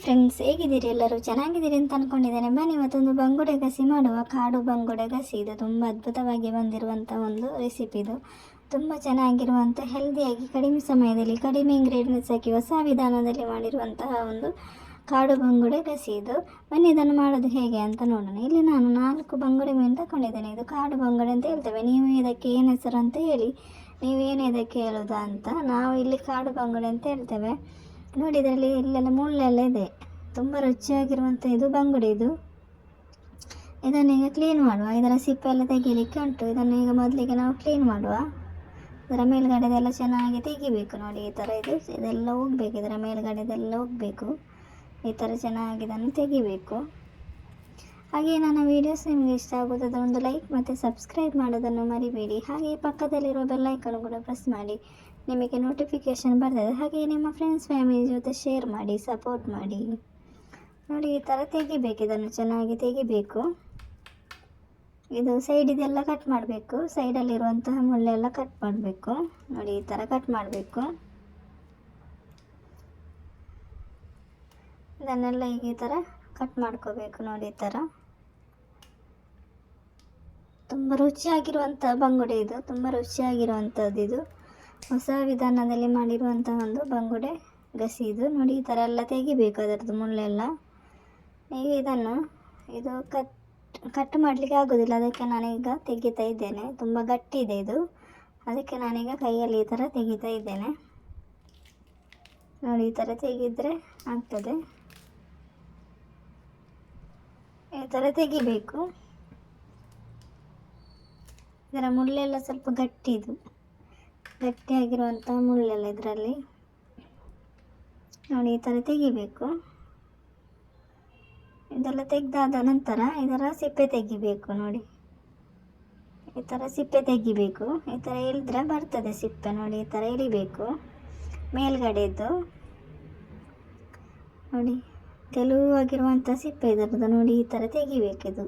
Friends, ಹೇಗಿದ್ದೀರಿ? ಎಲ್ಲರೂ ಚೆನ್ನಾಗಿದ್ದೀರಿ ಅಂತ ಅಂದ್ಕೊಂಡಿದ್ದೇನೆ. ಬನ್ನಿ ಇವತ್ತೊಂದು ಬಂಗುಡೆ ಗಸಿ ಮಾಡುವ. ಕಾಡು ಬಂಗುಡೆ ಗಸಿ, ಇದು ತುಂಬ ಅದ್ಭುತವಾಗಿ ಬಂದಿರುವಂಥ ಒಂದು ರೆಸಿಪಿ. ಇದು ತುಂಬ ಚೆನ್ನಾಗಿರುವಂಥ, ಹೆಲ್ದಿಯಾಗಿ, ಕಡಿಮೆ ಸಮಯದಲ್ಲಿ, ಕಡಿಮೆ ಇಂಗ್ರೀಡಿಯೆಂಟ್ಸ್ ಹಾಕಿ ಹೊಸ ವಿಧಾನದಲ್ಲಿ ಮಾಡಿರುವಂತಹ ಒಂದು ಕಾಡು ಬಂಗುಡೆ ಗಸಿ ಇದು. ಬನ್ನಿ ಇದನ್ನು ಮಾಡೋದು ಹೇಗೆ ಅಂತ ನೋಡೋಣ. ಇಲ್ಲಿ ನಾನು 4 ಬಂಗುಡೆ ಮೀನು ತಗೊಂಡಿದ್ದೇನೆ. ಇದು ಕಾಡು ಬಂಗುಡೆ ಅಂತ ಹೇಳ್ತೇವೆ. ನೀವು ಇದಕ್ಕೆ ಏನು ಹೆಸರು ಅಂತ ಹೇಳಿ, ನೀವೇನು ಇದಕ್ಕೆ ಹೇಳೋದಾ ಅಂತ. ನಾವು ಇಲ್ಲಿ ಕಾಡು ಬಂಗುಡೆ ಅಂತ ಹೇಳ್ತೇವೆ. ನೋಡಿ, ಇದರಲ್ಲಿ ಇಲ್ಲೆಲ್ಲ ಮುಳ್ಳೆಲ್ಲ ಇದೆ. ತುಂಬ ರುಚಿಯಾಗಿರುವಂಥ ಇದು ಬಂಗುಡೆ. ಇದನ್ನೀಗ ಕ್ಲೀನ್ ಮಾಡುವ. ಇದರ ಸಿಪ್ಪೆ ಎಲ್ಲ ತೆಗೀಲಿಕ್ಕೆ ಉಂಟು. ಇದನ್ನು ಈಗ ಮೊದಲಿಗೆ ನಾವು ಕ್ಲೀನ್ ಮಾಡುವ. ಇದರ ಮೇಲ್ಗಡೆದೆಲ್ಲ ಚೆನ್ನಾಗಿ ತೆಗಿಬೇಕು. ನೋಡಿ, ಈ ಥರ ಇದೆಲ್ಲ ಹೋಗಬೇಕು. ಇದರ ಮೇಲ್ಗಡೆದೆಲ್ಲ ಹೋಗಬೇಕು. ಈ ಥರ ಚೆನ್ನಾಗಿ ಇದನ್ನು ತೆಗಿಬೇಕು. ಹಾಗೆ ನನ್ನ ವೀಡಿಯೋಸ್ ನಿಮಗೆ ಇಷ್ಟ ಆಗೋದಾದರೆ ಒಂದು ಲೈಕ್ ಮತ್ತು ಸಬ್ಸ್ಕ್ರೈಬ್ ಮಾಡೋದನ್ನು ಮರಿಬೇಡಿ. ಹಾಗೆ ಪಕ್ಕದಲ್ಲಿರುವ ಬೆಲ್ಲೈಕನ್ನು ಕೂಡ ಪ್ರೆಸ್ ಮಾಡಿ, ನಿಮಗೆ ನೋಟಿಫಿಕೇಷನ್ ಬರ್ತದೆ. ಹಾಗೆ ನಿಮ್ಮ ಫ್ರೆಂಡ್ಸ್ ಫ್ಯಾಮಿಲಿ ಜೊತೆ ಶೇರ್ ಮಾಡಿ, ಸಪೋರ್ಟ್ ಮಾಡಿ. ನೋಡಿ, ಈ ಥರ ತೆಗಿಬೇಕು. ಇದನ್ನು ಚೆನ್ನಾಗಿ ತೆಗಿಬೇಕು. ಇದು ಸೈಡಿದೆಲ್ಲ ಕಟ್ ಮಾಡಬೇಕು. ಸೈಡಲ್ಲಿರುವಂತಹ ಮುಳ್ಳೆಲ್ಲ ಕಟ್ ಮಾಡಬೇಕು. ನೋಡಿ, ಈ ಥರ ಕಟ್ ಮಾಡಬೇಕು. ಇದನ್ನೆಲ್ಲ ಈಗ ಈ ಥರ ಕಟ್ ಮಾಡ್ಕೋಬೇಕು. ನೋಡಿ, ಈ ಥರ ತುಂಬ ರುಚಿಯಾಗಿರುವಂಥ ಬಂಗುಡೆ ಇದು. ತುಂಬ ರುಚಿಯಾಗಿರುವಂಥದ್ದು ಇದು. ಹೊಸ ವಿಧಾನದಲ್ಲಿ ಮಾಡಿರುವಂಥ ಒಂದು ಬಂಗುಡೆ ಗಸಿ ಇದು. ನೋಡಿ, ಈ ಥರ ಎಲ್ಲ ತೆಗಿಬೇಕು ಅದರದ್ದು ಮುಳ್ಳೆಲ್ಲ. ಈಗ ಇದು ಕಟ್ ಮಾಡಲಿಕ್ಕೆ ಆಗೋದಿಲ್ಲ, ಅದಕ್ಕೆ ನಾನೀಗ ತೆಗಿತಾ ಇದ್ದೇನೆ. ತುಂಬ ಗಟ್ಟಿ ಇದೆ ಇದು, ಅದಕ್ಕೆ ನಾನೀಗ ಕೈಯಲ್ಲಿ ಈ ಥರ ತೆಗಿತಾ ಇದ್ದೇನೆ. ನೋಡಿ, ಈ ಥರ ತೆಗೆದ್ರೆ ಆಗ್ತದೆ. ಈ ಥರ ತೆಗಿಬೇಕು. ಇದರ ಮುಳ್ಳೆಲ್ಲ ಸ್ವಲ್ಪ ಗಟ್ಟಿಯಾಗಿರುವಂಥ ಮುಳ್ಳೆಲ್ಲ ಇದರಲ್ಲಿ. ನೋಡಿ, ಈ ಥರ ತೆಗಿಬೇಕು. ಇದೆಲ್ಲ ತೆಗೆದಾದ ನಂತರ ಇದರ ಸಿಪ್ಪೆ ತೆಗಿಬೇಕು. ನೋಡಿ, ಈ ಥರ ಸಿಪ್ಪೆ ತೆಗಿಬೇಕು. ಈ ಥರ ಎಳೆದ್ರೆ ಬರ್ತದೆ ಸಿಪ್ಪೆ. ನೋಡಿ, ಈ ಥರ ಎಳಿಬೇಕು ಮೇಲ್ಗಡೆದು. ನೋಡಿ, ತೆಳುವಾಗಿರುವಂಥ ಸಿಪ್ಪೆ ಇದರದ್ದು. ನೋಡಿ, ಈ ಥರ ತೆಗಿಬೇಕಿದು.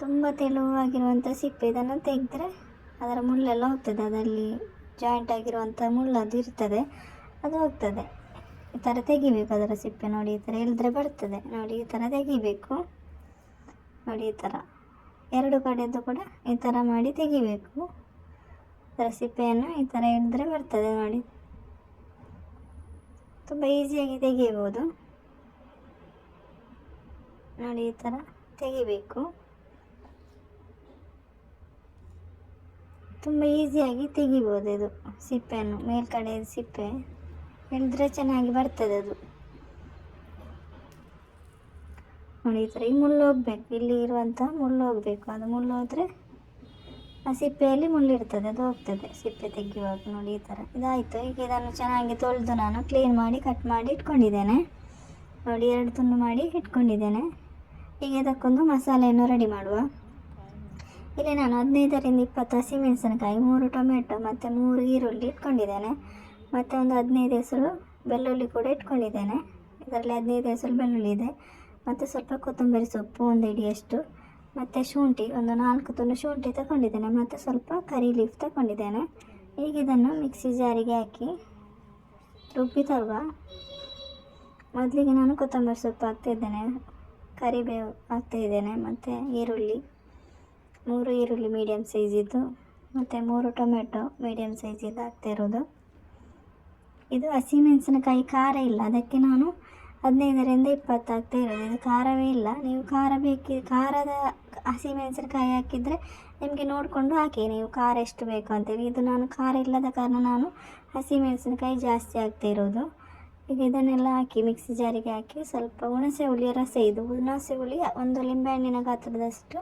ತುಂಬ ತೆಳುವಾಗಿರುವಂಥ ಸಿಪ್ಪೆ. ಇದನ್ನು ತೆಗೆದ್ರೆ ಅದರ ಮುಳ್ಳೆಲ್ಲ ಹೋಗ್ತದೆ. ಅದರಲ್ಲಿ ಜಾಯಿಂಟ್ ಆಗಿರುವಂಥ ಮುಳ್ಳದು ಇರ್ತದೆ, ಅದು ಹೋಗ್ತದೆ. ಈ ಥರ ತೆಗಿಬೇಕು ಅದರ ಸಿಪ್ಪೆ. ನೋಡಿ, ಈ ಥರ ಎಳೆದ್ರೆ ಬರ್ತದೆ. ನೋಡಿ, ಈ ಥರ ತೆಗಿಬೇಕು. ನೋಡಿ, ಈ ಥರ ಎರಡು ಕಡೆಯದ್ದು ಕೂಡ ಈ ಥರ ಮಾಡಿ ತೆಗಿಬೇಕು. ಅದರ ಸಿಪ್ಪೆಯನ್ನು ಈ ಥರ ಎಳೆದ್ರೆ ಬರ್ತದೆ. ನೋಡಿ, ತುಂಬ ಈಸಿಯಾಗಿ ತೆಗಿಬೋದು. ನೋಡಿ, ಈ ಥರ ತೆಗಿಬೇಕು. ತುಂಬ ಈಸಿಯಾಗಿ ತೆಗಿಬೋದು ಇದು ಸಿಪ್ಪೆಯನ್ನು. ಮೇಲ್ಗಡೆ ಸಿಪ್ಪೆ ಎಳೆದ್ರೆ ಚೆನ್ನಾಗಿ ಬರ್ತದೆ ಅದು. ನೋಡಿ, ಈ ಥರ ಈ ಮುಳ್ಳು ಹೋಗ್ಬೇಕು. ಇಲ್ಲಿ ಇರುವಂಥ ಮುಳ್ಳು ಹೋಗಬೇಕು. ಅದು ಮುಳ್ಳು ಹೋದರೆ ಆ ಸಿಪ್ಪೆಯಲ್ಲಿ ಮುಳ್ಳಿರ್ತದೆ, ಅದು ಹೋಗ್ತದೆ ಸಿಪ್ಪೆ ತೆಗೆಯುವಾಗ. ನೋಡಿ, ಈ ಥರ ಇದಾಯಿತು. ಈಗ ಇದನ್ನು ಚೆನ್ನಾಗಿ ತೊಳೆದು ನಾನು ಕ್ಲೀನ್ ಮಾಡಿ ಕಟ್ ಮಾಡಿ ಇಟ್ಕೊಂಡಿದ್ದೇನೆ. ನೋಡಿ, 2 ತುಂಡು ಮಾಡಿ ಇಟ್ಕೊಂಡಿದ್ದೇನೆ. ಈಗ ಇದಕ್ಕೊಂದು ಮಸಾಲೆಯನ್ನು ರೆಡಿ ಮಾಡುವ. ಇಲ್ಲಿ ನಾನು 15ರಿಂದ 20 ಹಸಿಮೆಣಸಿನಕಾಯಿ, 3 ಟೊಮೆಟೊ ಮತ್ತು 3 ಈರುಳ್ಳಿ ಇಟ್ಕೊಂಡಿದ್ದೇನೆ. ಮತ್ತು ಒಂದು 15 ಎಸಳು ಬೆಳ್ಳುಳ್ಳಿ ಕೂಡ ಇಟ್ಕೊಂಡಿದ್ದೇನೆ. ಇದರಲ್ಲಿ 15 ಎಸಳು ಬೆಳ್ಳುಳ್ಳಿ ಇದೆ. ಮತ್ತು ಸ್ವಲ್ಪ ಕೊತ್ತಂಬರಿ ಸೊಪ್ಪು 1 ಹಿಡಿಯಷ್ಟು, ಮತ್ತು ಶುಂಠಿ ಒಂದು 4 ತುಂಡು ಶುಂಠಿ ತಗೊಂಡಿದ್ದೇನೆ. ಮತ್ತು ಸ್ವಲ್ಪ ಕರಿ ಲೀಫ್ ತಗೊಂಡಿದ್ದೇನೆ. ಈಗ ಇದನ್ನು ಮಿಕ್ಸಿ ಜಾರಿಗೆ ಹಾಕಿ ರುಬ್ಬಿ ತರುವ. ಮೊದಲಿಗೆ ನಾನು ಕೊತ್ತಂಬರಿ ಸೊಪ್ಪು ಹಾಕ್ತಾಯಿದ್ದೇನೆ, ಕರಿಬೇವು ಹಾಕ್ತಾಯಿದ್ದೇನೆ, ಮತ್ತು ಈರುಳ್ಳಿ 3 ಈರುಳ್ಳಿ ಮೀಡಿಯಮ್ ಸೈಜಿದ್ದು, ಮತ್ತು 3 ಟೊಮೆಟೊ ಮೀಡಿಯಮ್ ಸೈಜಿದ್ದು ಹಾಕ್ತಾಯಿರೋದು. ಇದು ಹಸಿಮೆಣಸಿನಕಾಯಿ ಖಾರ ಇಲ್ಲ, ಅದಕ್ಕೆ ನಾನು 15ರಿಂದ 20 ಹಾಕ್ತಾಯಿರೋದು. ಇದು ಖಾರವೇ ಇಲ್ಲ. ನೀವು ಖಾರದ ಹಸಿಮೆಣಸಿನಕಾಯಿ ಹಾಕಿದರೆ ನಿಮಗೆ ನೋಡಿಕೊಂಡು ಹಾಕಿ, ನೀವು ಖಾರ ಎಷ್ಟು ಬೇಕು ಅಂತೇಳಿ. ಇದು ನಾನು ಖಾರ ಇಲ್ಲದ ಕಾರಣ ನಾನು ಹಸಿಮೆಣಸಿನಕಾಯಿ ಜಾಸ್ತಿ ಹಾಕ್ತಾಯಿರೋದು. ಈಗ ಇದನ್ನೆಲ್ಲ ಹಾಕಿ ಮಿಕ್ಸಿ ಜಾರಿಗೆ ಹಾಕಿ ಸ್ವಲ್ಪ ಹುಣಸೆ ಹುಳಿಯ ರಸ, ಇದು ಹುಣಸೆ ಹುಳಿ 1 ಲಿಂಬೆಹಣ್ಣಿನ ಗಾತ್ರದಷ್ಟು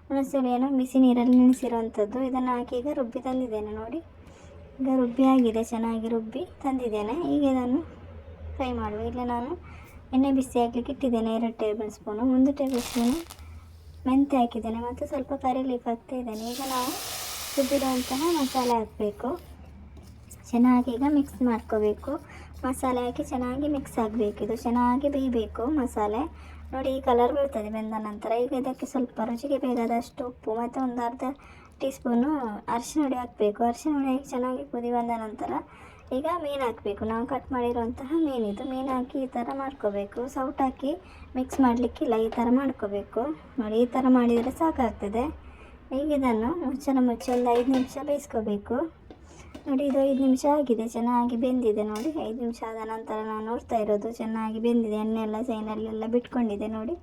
ಹುಣಸೆ ಹುಳಿಯನ್ನು ಬಿಸಿ ನೀರಲ್ಲಿ ನೆನೆಸಿರುವಂಥದ್ದು. ಇದನ್ನು ಹಾಕಿ ಈಗ ರುಬ್ಬಿ ತಂದಿದ್ದೇನೆ. ನೋಡಿ, ಈಗ ರುಬ್ಬಿ ಆಗಿದೆ, ಚೆನ್ನಾಗಿ ರುಬ್ಬಿ ತಂದಿದ್ದೇನೆ. ಈಗ ಇದನ್ನು ಫ್ರೈ ಮಾಡುವ. ಇಲ್ಲಿ ನಾನು ಎಣ್ಣೆ ಬಿಸಿ ಹಾಕಲಿಕ್ಕೆ ಇಟ್ಟಿದ್ದೇನೆ 2 ಟೇಬಲ್ ಸ್ಪೂನು. 1 ಟೇಬಲ್ ಸ್ಪೂನು ಮೆಂತ್ಯ ಹಾಕಿದ್ದೇನೆ, ಮತ್ತು ಸ್ವಲ್ಪ ಕರಿ ಲೀಫ್ ಹಾಕ್ತಾಯಿದ್ದೇನೆ. ಈಗ ನಾವು ರುಬ್ಬಿರುವಂತಹ ಮಸಾಲೆ ಹಾಕಬೇಕು. ಚೆನ್ನಾಗಿ ಈಗ ಮಿಕ್ಸ್ ಮಾಡ್ಕೋಬೇಕು. ಮಸಾಲೆ ಹಾಕಿ ಚೆನ್ನಾಗಿ ಮಿಕ್ಸ್ ಆಗಬೇಕು. ಇದು ಚೆನ್ನಾಗಿ ಬೇಯಬೇಕು ಮಸಾಲೆ. ನೋಡಿ, ಈ ಕಲರ್ ಬರ್ತದೆ ಬೆಂದ ನಂತರ. ಈಗ ಇದಕ್ಕೆ ಸ್ವಲ್ಪ ರುಚಿಗೆ ಬೇಕಾದಷ್ಟು ಉಪ್ಪು ಮತ್ತು ಒಂದು ಅರ್ಧ ಟೀ ಸ್ಪೂನು ಅರಿಶಿನ ಹುಡಿ ಹಾಕಬೇಕು. ಅರಿಶಿನ ಹುಡಿ ಹಾಕಿ ಚೆನ್ನಾಗಿ ಕುದಿ ಬಂದ ನಂತರ ಈಗ ಮೀನು ಹಾಕಬೇಕು. ನಾವು ಕಟ್ ಮಾಡಿರುವಂತಹ ಮೀನಿದು. ಮೀನು ಹಾಕಿ ಈ ಥರ ಮಾಡ್ಕೋಬೇಕು. ಸೌಟ್ ಹಾಕಿ ಮಿಕ್ಸ್ ಮಾಡಲಿಕ್ಕಿಲ್ಲ, ಈ ಥರ ಮಾಡ್ಕೋಬೇಕು. ನೋಡಿ, ಈ ಥರ ಮಾಡಿದರೆ ಸಾಕಾಗ್ತದೆ. ಈಗ ಇದನ್ನು ಮುಚ್ಚಿ ಒಂದು 5 ನಿಮಿಷ ಬೇಯಿಸ್ಕೋಬೇಕು. ನೋಡಿ, ಇದು 5 ನಿಮಿಷ ಆಗಿದೆ, ಚೆನ್ನಾಗಿ ಬೆಂದಿದೆ. ನೋಡಿ, 5 ನಿಮಿಷ ಆದ ನಂತರ ನಾನು ನೋಡ್ತಾ ಇರೋದು ಚೆನ್ನಾಗಿ ಬೆಂದಿದೆ. ಎಣ್ಣೆ ಎಲ್ಲ ಸೈನಲ್ಲೆಲ್ಲ ಬಿಟ್ಕೊಂಡಿದೆ. ನೋಡಿ,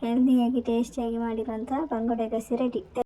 ಹೆಲ್ದಿಯಾಗಿ ಟೇಸ್ಟಿಯಾಗಿ ಮಾಡಿರುವಂಥ ಬಂಗುಡೆ ಗಸಿ ರೆಡಿ.